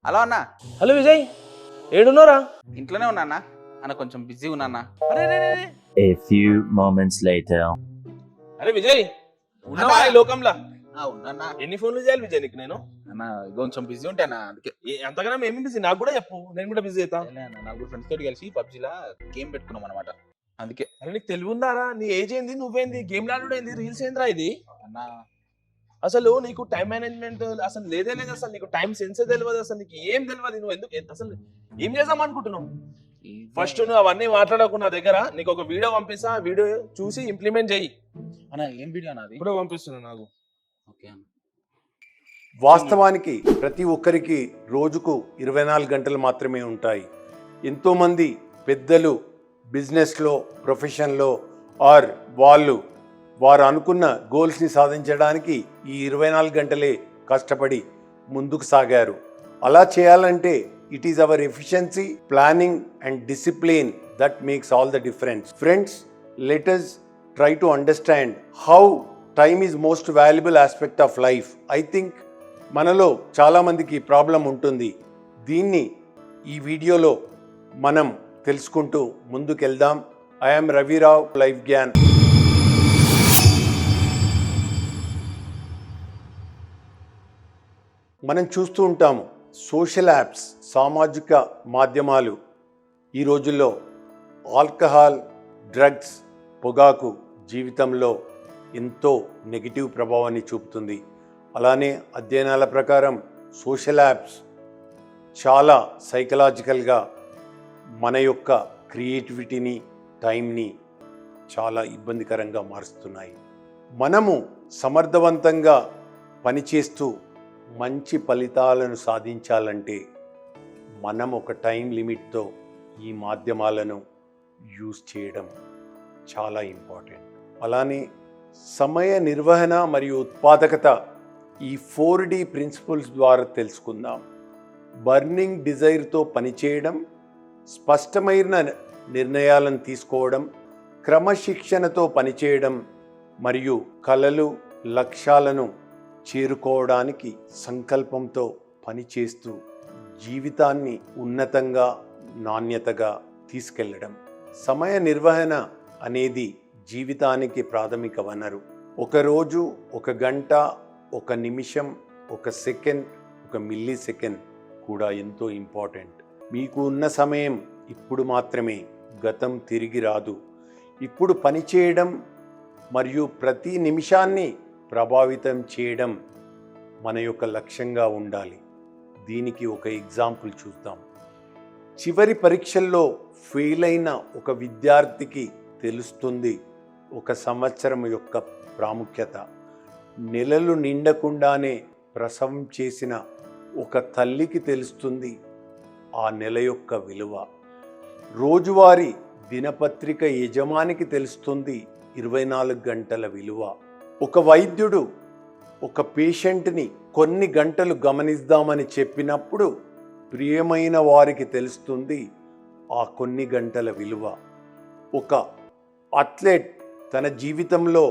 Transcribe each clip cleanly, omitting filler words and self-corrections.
Hello అన్న. Hello Vijay, ఏడున్నారా? ఇంట్లోనే ఉన్నా అన్న. అన్న కొంచెం బిజీ ఉన్నా అన్న. అరే రే రే రే. A few moments later. అరే విజయ్, ఉన్నావా ఈ లోకంలో? ఉన్నా ఎన్ని ఫోన్లు చేయాలి విజయ్ నీకు నేను? అన్న. కొంచెం బిజీ ఉంటానా అందుకే. ఎంతగానో ఏమి బిజీ, నాకు కూడా చెప్పు, నేను కూడా బిజీ అవుతా. అన్న నలుగురు ఫ్రెండ్స్ తోటి కలిసి పబ్జీలా గేమ్ పెట్టుకున్నాం అనమాట. అందుకే అరే నీకు తెలివి ఉందారా? నీ ఏజ్ ఏంది, నువ్వేంది, గేమ్ ఆడుడు ఏంది, రీల్స్ ఏందిరా ఇది? అన్న అసలు నీకు టైం మేనేజ్మెంట్ అసలు లేదే లేదు, అసలు నీకు టైం సెన్స్ తెలియదు, అసలు నీకు ఏం తెలియదు. నువ్వు ఎందుకు అసలు ఏం చేద్దాం అనుకుంటున్నావు? ఫస్ట్ నువ్వు అవన్నీ మాట్లాడకు నా దగ్గర. నీకు ఒక వీడియో పంపిస్తా, ఆ వీడియో చూసి ఇంప్లిమెంట్ చెయ్యి. అన్న ఏం వీడియో అన్నది? ఇప్పుడు పంపిస్తున్నా నాకు. ఓకే అన్న. వాస్తవానికి ప్రతి ఒక్కరికి రోజుకు 24 గంటలు మాత్రమే ఉంటాయి. ఎంతోమంది పెద్దలు బిజినెస్లో, ప్రొఫెషన్లో ఆర్ వారు అనుకున్న గోల్స్ని సాధించడానికి ఈ 24 గంటలే కష్టపడి ముందుకు సాగారు. అలా చేయాలంటే it is our efficiency, planning and discipline that makes all the difference. Friends, let us try to understand how time is most valuable aspect of life. I think మనలో చాలామందికి ప్రాబ్లం ఉంటుంది. దీన్ని ఈ వీడియోలో మనం తెలుసుకుంటూ ముందుకెళ్దాం. I'm Ravi Rao, life Gyan. మనం చూస్తూ ఉంటాము సోషల్ యాప్స్, సామాజిక మాధ్యమాలు ఈ రోజుల్లో ఆల్కహాల్, డ్రగ్స్, పొగాకు జీవితంలో ఎంతో నెగిటివ్ ప్రభావాన్ని చూపుతుంది. అలానే అధ్యయనాల ప్రకారం సోషల్ యాప్స్ చాలా సైకలాజికల్గా మన యొక్క క్రియేటివిటీని, టైంని చాలా ఇబ్బందికరంగా మారుస్తున్నాయి. మనము సమర్థవంతంగా పనిచేస్తూ మంచి ఫలితాలను సాధించాలంటే మనం ఒక టైం లిమిట్తో ఈ మాధ్యమాలను యూజ్ చేయడం చాలా ఇంపార్టెంట్. అలానే సమయ నిర్వహణ మరియు ఉత్పాదకత, ఈ 4D ప్రిన్సిపల్స్ ద్వారా తెలుసుకుందాం. బర్నింగ్ డిజైర్తో పనిచేయడం, స్పష్టమైన నిర్ణయాలను తీసుకోవడం, క్రమశిక్షణతో పనిచేయడం మరియు కలలు, లక్ష్యాలను చేరుకోవడానికి సంకల్పంతో పనిచేస్తూ జీవితాన్ని ఉన్నతంగా, నాణ్యతగా తీసుకెళ్లడం. సమయ నిర్వహణ అనేది జీవితానికి ప్రాథమిక వనరు. ఒక రోజు, ఒక గంట, ఒక నిమిషం, ఒక సెకండ్, ఒక మిల్లీ సెకండ్ కూడా ఎంతో ఇంపార్టెంట్. మీకు ఉన్న సమయం ఇప్పుడు మాత్రమే, గతం తిరిగి రాదు. ఇప్పుడు పనిచేయడం మరియు ప్రతి నిమిషాన్ని ప్రభావితం చేయడం మన యొక్క లక్ష్యంగా ఉండాలి. దీనికి ఒక ఎగ్జాంపుల్ చూద్దాం. చివరి పరీక్షల్లో ఫెయిల్ అయిన ఒక విద్యార్థికి తెలుస్తుంది ఒక సంవత్సరం యొక్క ప్రాముఖ్యత. నెలలు నిండకుండానే ప్రసవం చేసిన ఒక తల్లికి తెలుస్తుంది ఆ నెల యొక్క విలువ. రోజువారీ దినపత్రిక యజమానికి తెలుస్తుంది 24 గంటల విలువ. ఒక వైద్యుడు ఒక పేషెంట్ని కొన్ని గంటలు గమనిద్దామని చెప్పినప్పుడు ప్రియమైన వారికి తెలుస్తుంది ఆ కొన్ని గంటల విలువ. ఒక అథ్లెట్ తన జీవితంలో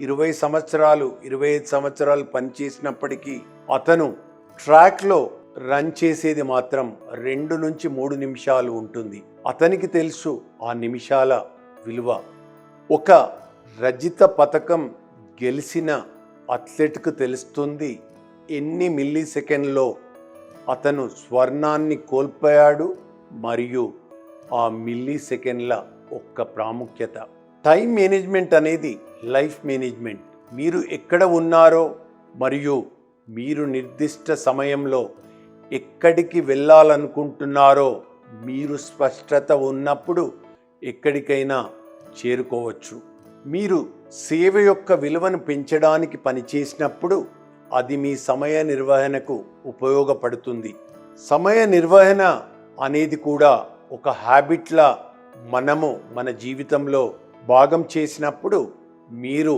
20 సంవత్సరాలు, 25 సంవత్సరాలు పనిచేసినప్పటికీ అతను ట్రాక్లో రన్ చేసేది మాత్రం 2 నుంచి 3 నిమిషాలు ఉంటుంది. అతనికి తెలుసు ఆ నిమిషాల విలువ. ఒక రజిత పతకం గెలిచిన అథ్లెట్కు తెలుస్తుంది ఎన్ని మిల్లీ సెకండ్లో అతను స్వర్ణాన్ని కోల్పోయాడు మరియు ఆ మిల్లీ సెకండ్ల ఒక్క ప్రాముఖ్యత. టైం మేనేజ్మెంట్ అనేది లైఫ్ మేనేజ్మెంట్. మీరు ఎక్కడ ఉన్నారో మరియు మీరు నిర్దిష్ట సమయంలో ఎక్కడికి వెళ్ళాలనుకుంటున్నారో మీరు స్పష్టత ఉన్నప్పుడు ఎక్కడికైనా చేరుకోవచ్చు. మీరు సేవ యొక్క విలువను పెంచడానికి పనిచేసినప్పుడు అది మీ సమయ నిర్వహణకు ఉపయోగపడుతుంది. సమయ నిర్వహణ అనేది కూడా ఒక హ్యాబిట్లా మనము మన జీవితంలో భాగం చేసినప్పుడు మీరు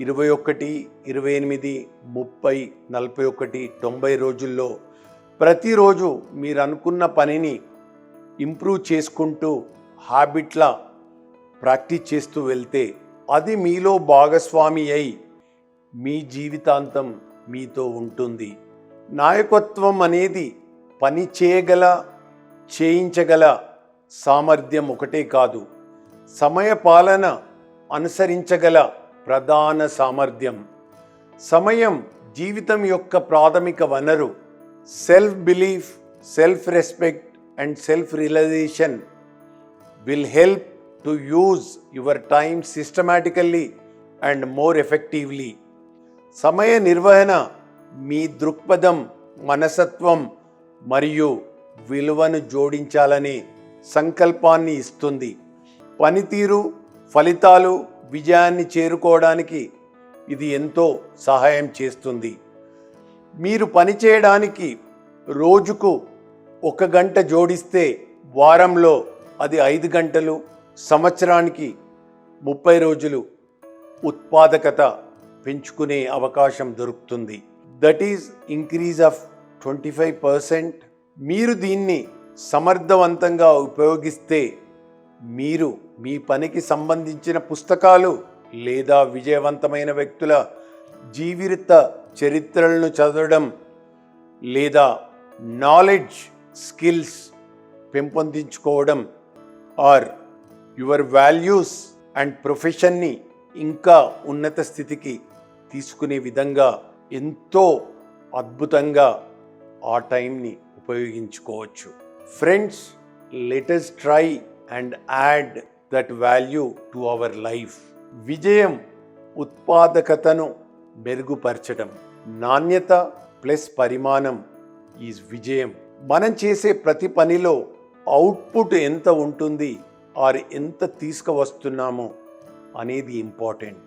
21, 28, 30, 41, 90 రోజుల్లో ప్రతిరోజు మీరు అనుకున్న పనిని ఇంప్రూవ్ చేసుకుంటూ హ్యాబిట్లా ప్రాక్టీస్ చేస్తూ వెళ్తే అది మీలో భాగస్వామి అయి మీ జీవితాంతం మీతో ఉంటుంది. నాయకత్వం అనేది పని చేయించగల సామర్థ్యం ఒకటే కాదు, సమయ పాలన అనుసరించగల ప్రధాన సామర్థ్యం. సమయం జీవితం యొక్క ప్రాథమిక వనరు. Self belief, self respect and self realization will help to use your time systematically and more effectively. సమయ నిర్వహణ మీ దృక్పథం, మనసత్వం మరియు విలువను జోడించాలనే సంకల్పాన్ని ఇస్తుంది. పనితీరు, ఫలితాలు, విజయాన్ని చేరుకోవడానికి ఇది ఎంతో సహాయం చేస్తుంది. మీరు పనిచేయడానికి రోజుకు 1 గంట జోడిస్తే వారంలో అది 5 గంటలు, సంవత్సరానికి 30 రోజులు ఉత్పాదకత పెంచుకునే అవకాశం దొరుకుతుంది. That is increase of 25%. మీరు దీన్ని సమర్థవంతంగా ఉపయోగిస్తే మీరు మీ పనికి సంబంధించిన పుస్తకాలు లేదా విజయవంతమైన వ్యక్తుల జీవిత చరిత్రలను చదవడం లేదా నాలెడ్జ్, స్కిల్స్ పెంపొందించుకోవడం ఆర్ యువర్ వాల్యూస్ అండ్ ప్రొఫెషన్ని ఇంకా ఉన్నత స్థితికి తీసుకునే విధంగా ఎంతో అద్భుతంగా ఆ టైంని ఉపయోగించుకోవచ్చు. Friends, let us try and add that value to our life. విజయం ఉత్పాదకతను మెరుగుపరచడం. నాణ్యత ప్లస్ పరిమాణం ఈజ్ విజయం. మనం చేసే ప్రతి పనిలో అవుట్పుట్ ఎంత ఉంటుంది ఆర్ ఎంత తీసుకువస్తున్నామో అనేది ఇంపార్టెంట్.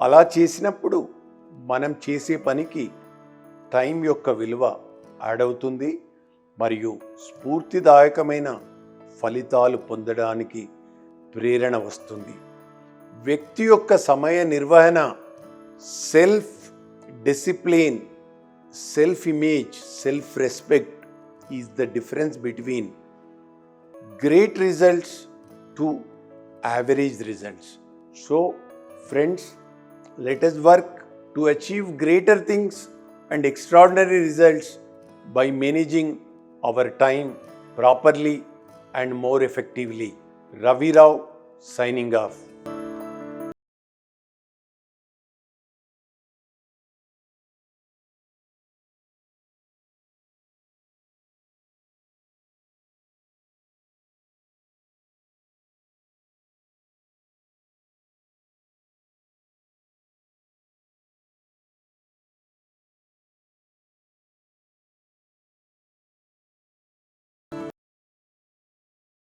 అలా చేసినప్పుడు మనం చేసే పనికి టైం యొక్క విలువ యాడ్ అవుతుంది మరియు స్ఫూర్తిదాయకమైన ఫలితాలు పొందడానికి ప్రేరణ వస్తుంది. వ్యక్తి యొక్క సమయ నిర్వహణ, self discipline, self image, self respect is the difference between great results to average results. So, friends, let us work to achieve greater things and extraordinary results by managing our time properly and more effectively. Ravi Rao signing off.